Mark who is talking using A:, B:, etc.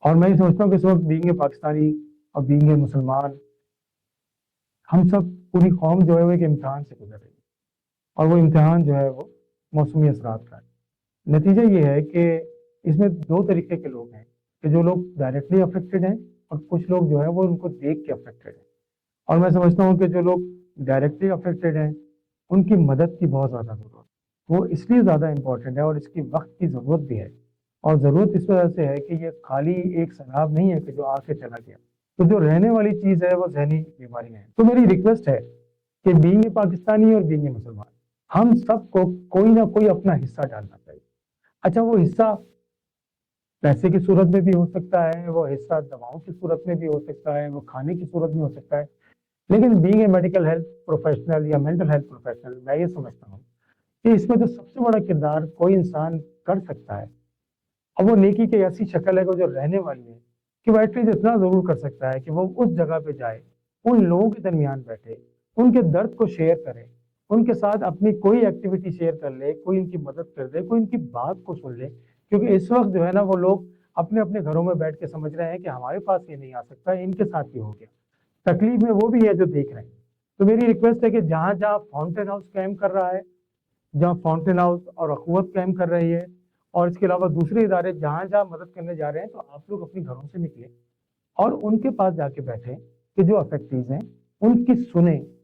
A: اور मैं समझता हूँ कि इस वक्त बीइंग ए पाकिस्तानी और बीइंग ए मुसलमान, हम सब पूरी कौम जो है वो एक इम्तिहान से गुजर रही है, और वो इम्तिहान जो है वो मौसमी असरात का है। नतीजा ये है कि इसमें दो तरीके के लोग हैं, कि जो लोग डायरेक्टली अफेक्टेड हैं और कुछ लोग जो है वो उनको देख के अफेक्टेड हैं। और मैं समझता हूँ कि जो लोग डायरेक्टली अफेक्टेड हैं उनकी मदद की बहुत ज़्यादा ज़रूरत है। वो इसलिए ज़्यादा इम्पोर्टेंट है और इसकी वक्त की ज़रूरत भी है। और ज़रूरत इस वजह से है कि ये खाली एक सैलाब नहीं है कि जो आके चला गया, तो जो रहने वाली चीज़ है वो जहनी बीमारी है। तो मेरी रिक्वेस्ट है कि बीइंग ए पाकिस्तानी और बीइंग ए मुसलमान, हम सबको कोई ना कोई अपना हिस्सा डालना चाहिए। अच्छा, वो हिस्सा पैसे की सूरत में भी हो सकता है, वो हिस्सा दवाओं की सूरत में भी हो सकता है, वो खाने की सूरत में हो सकता है। लेकिन being a medical health professional या मेंटल हेल्थ प्रोफेशनल, मैं ये समझता हूँ कि इसमें जो सबसे बड़ा किरदार कोई इंसान कर सकता है, और वो नेकी की ऐसी शक्ल है कि जो रहने वाली है, कि वो एटलीस्ट इतना जरूर कर सकता है कि वो उस जगह पे जाए, उन लोगों के दरमियान बैठे, उनके दर्द को शेयर करे, उनके साथ अपनी कोई एक्टिविटी शेयर कर ले, कोई इनकी मदद कर दे, कोई इनकी बात को सुन ले। क्योंकि इस वक्त जो है ना, वो लोग अपने अपने घरों में बैठ के समझ रहे हैं कि हमारे पास ये नहीं आ सकता, इनके साथ ये हो गया। तकलीफ में वो भी है जो देख रहे हैं। तो मेरी रिक्वेस्ट है कि जहां जहां फाउंटेन हाउस कैम्प कर रहा है, जहाँ फाउंटेन हाउस और अखुवत कैम्प कर रही है, और इसके अलावा दूसरे इदारे जहाँ जहाँ मदद करने जा रहे हैं, तो आप लोग अपने घरों से निकले और उनके पास जाके बैठे कि जो अफेक्टीज हैं उनकी सुने,